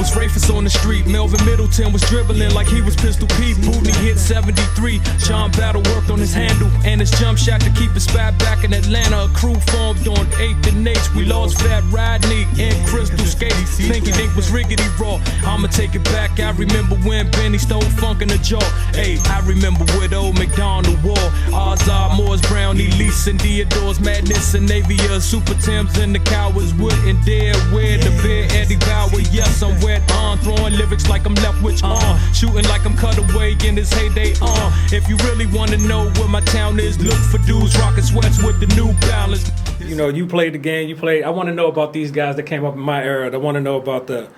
was Rafus on the street. Melvin Middleton was dribbling like he was Pistol Pete. Bootney hit 73. John Battle worked on his handle and his jump shot to keep his spot back in Atlanta. A crew formed on 8th and H. We lost Fat Rodney and Crystal Skates. Think was riggedy raw. I'ma take it back. I remember when Benny stole funk in the jaw. Hey, I remember with old McDonald War. Ozard, Moore's, Brown, Elise, and Theodore's Madness and Navia. Super Tims and the cowards wouldn't dare wear the bear Eddie Bauer. Yes, I'm wet on. Throwing lyrics like I'm left which on. Shooting like I'm cut away in his heyday on. If you really wanna know where my town is, look for dudes rocking sweats with the New Balance. You know, you played the game. I want to know about these guys that came up in my era. I want to know about the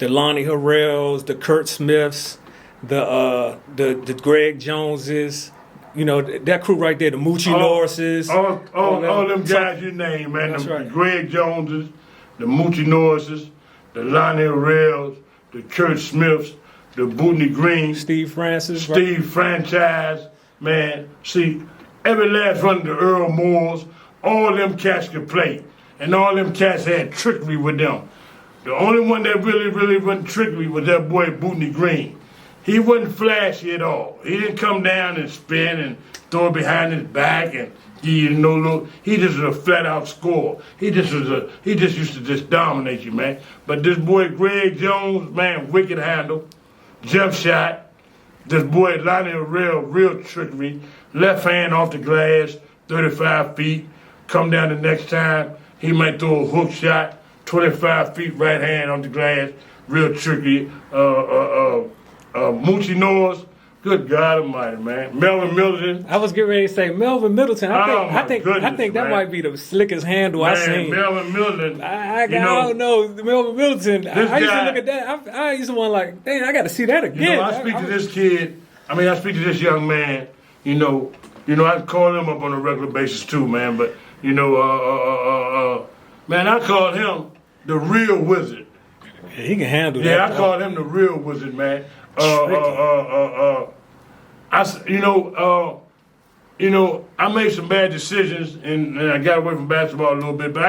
Lonnie Harrells, the Kurt Smiths, the Greg Joneses. You know, that crew right there, the Moochie Norrises. All them guys you name, man. That's The right. Greg Joneses, the Moochie Norrises, the Lonnie Harrells, the Kurt Smiths, the Bootney Green, Steve Francis. Steve Franchise, man. See, every last one of the Earl Moores, all them cats could play. And all them cats had trickery with them. The only one that really wasn't trickery was that boy Bootney Green. He wasn't flashy at all. He didn't come down and spin and throw it behind his back and give you no look. He just was a flat out scorer. He just used to just dominate you, man. But this boy Greg Jones, man, wicked handle, jump shot. This boy Lonnie Harrell, real trickery. Left hand off the glass, 35 feet. Come down the next time, he might throw a hook shot, 25 feet right hand on the glass, real tricky. Moochie Norris, good God Almighty, man. Melvin Middleton. I was getting ready to say Melvin Middleton. I think goodness, that man. might be the slickest handle I've seen. Melvin Middleton. I don't know Melvin Middleton. I used to look at that. I used to want like, dang, I got to see that again. You know, I speak to this kid. I speak to this young man. You know, I call him up on a regular basis too, man. But man, I call him the real wizard. He can handle that. Yeah, I call him the real wizard, man. I made some bad decisions and I got away from basketball a little bit, but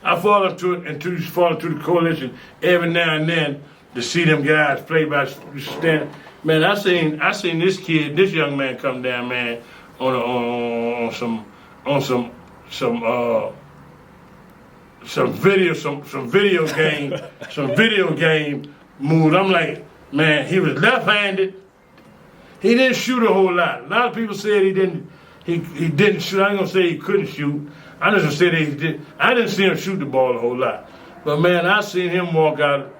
I fall into the coalition every now and then to see them guys play by stand. Man, I seen this young man come down, man, on some video game moves. I'm like, man, he was left-handed. He didn't shoot a whole lot. A lot of people said he didn't shoot. I ain't gonna say he couldn't shoot. I just said he did. I didn't see him shoot the ball a whole lot. But man, I seen him walk out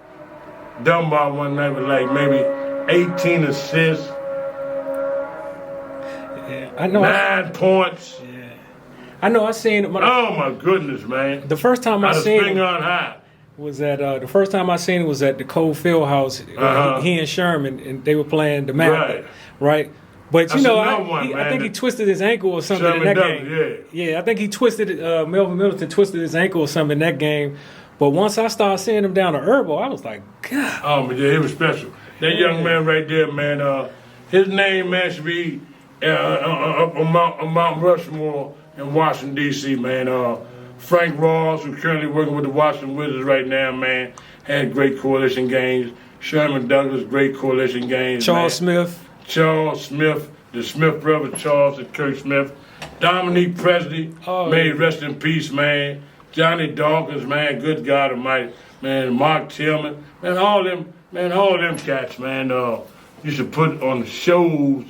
Dunbar one night with like maybe 18 assists. Yeah, I know. 9 points. Yeah, I know. I seen him. Oh my goodness, man! The first time I seen him on high. Was at the first time I seen him was at the Cole Field House. He and Sherman, and they were playing the map, right? But you know, I think he twisted his ankle or something in that game. Yeah, I think he twisted Melvin Middleton twisted his ankle or something in that game. But once I started seeing him down to Herbo, I was like, God. Oh, but yeah, he was special. That young man right there, man. His name, man, should be up on Mount Rushmore in Washington D.C., man. Frank Ross, who's currently working with the Washington Wizards right now, man, had great coalition games. Sherman Douglas, great coalition games. Charles Smith, the Smith brothers, Charles and Kurt Smith. Dominique Presley, may rest in peace, man. Johnny Dawkins, man, good God Almighty, man. Mark Tillman, man, all them cats, man. Used to put on shows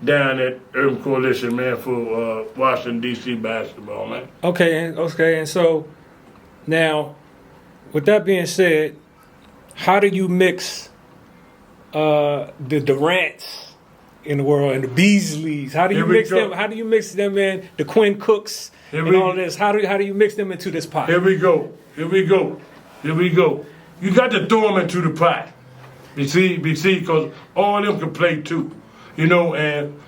down at Urban Coalition, man, for Washington, D.C. basketball, man. Okay, and so now, with that being said, how do you mix the Durants in the world and the Beasleys? How do you mix them? How do you mix them in the Quinn Cooks and all this? How do you mix them into this pot? Here we go. You got to throw them into the pot. You see, because all of them can play too. You know, and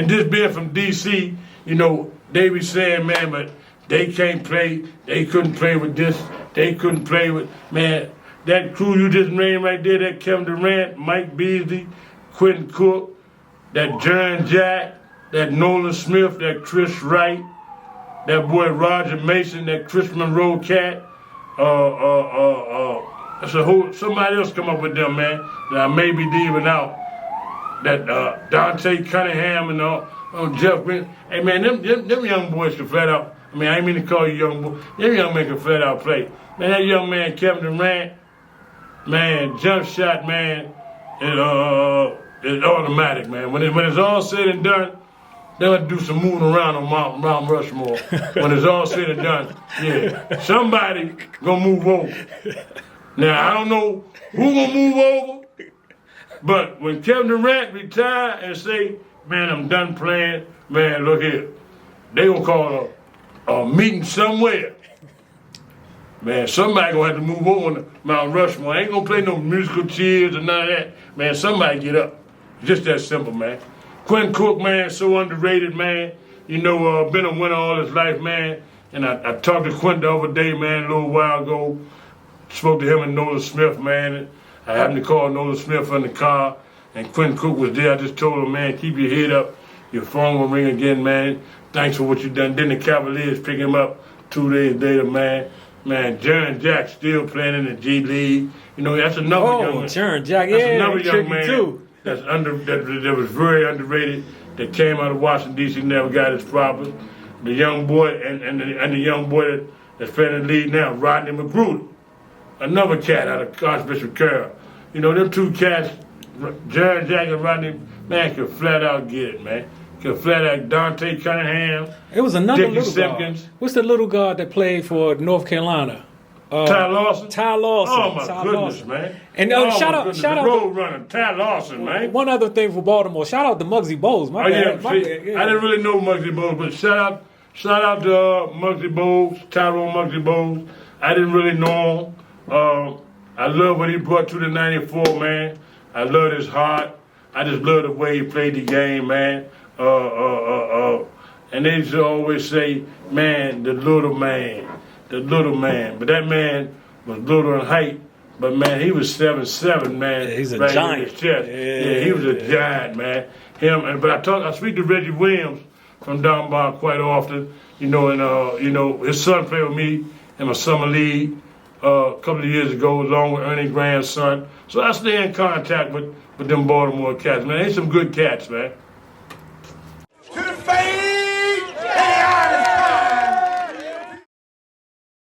this being from D.C., you know, they be saying, man, but they can't play. They couldn't play with this. They couldn't play with, man, that crew you just named right there, that Kevin Durant, Mike Beasley, Quentin Cook, that John Jack, that Nolan Smith, that Chris Wright, that boy Roger Mason, that Chris Monroe cat, somebody else come up with them, man, that I may be leaving out. That Dante Cunningham and Jeff Green. Hey, man, them young boys can flat out. I mean, I ain't mean to call you young boy. Them young men can flat out play. Man, that young man, Kevin Durant, man, jump shot, man, it's automatic, man. When it's all said and done, they'll have to do some moving around on Mount Rushmore. When it's all said and done, yeah, somebody gonna move over. Now, I don't know who gonna move over, but when Kevin Durant retire and say, man, I'm done playing, man, look here, they gonna call a meeting somewhere. Man, somebody gonna have to move over to Mount Rushmore. I ain't gonna play no musical chairs or none of that. Man, somebody get up. Just that simple, man. Quinn Cook, man, so underrated, man. You know, been a winner all his life, man. And I talked to Quinn the other day, man, a little while ago. Spoke to him and Nolan Smith, man. I happened to call Nolan Smith in the car, and Quinn Cook was there. I just told him, man, keep your head up. Your phone will ring again, man. Thanks for what you done. Then the Cavaliers pick him up 2 days later, man. Man, Jaron Jack still playing in the G League. You know, that's another young man. Jaron Jack, that's another young man too. That was very underrated. That came out of Washington D.C. never got his props. The young boy and the young boy that's playing in the league now, Rodney McGruder, another cat out of Archbishop Carroll. You know, them two cats, Jaron Jack and Rodney, man, can flat out get it, man. Can flat out Dante Cunningham. It was another Dickie little Simpkins. guard. What's the little guard that played for North Carolina? Ty Lawson. Ty Lawson. Oh my Ty goodness, Lawson. man. And shout out, the road runner, Ty Lawson, man. One other thing for Baltimore. Shout out to Muggsy Bogues. My bad. I didn't really know Muggsy Bogues, but shout out to Muggsy Bogues, Tyrone Muggsy Bogues. I didn't really know him. I love what he brought to the '94, man. I love his heart. I just love the way he played the game, man. And they used to always say, man, the little man. But that man was little in height. But man, he was 7'7", man. Yeah, he's a right giant. In his chest. Yeah, he was a giant, man. But I speak to Reggie Williams from down by quite often. You know, and his son played with me in my summer league a couple of years ago, along with Ernie Grand's son. So I stay in contact with them Baltimore cats, man. They some good cats, man.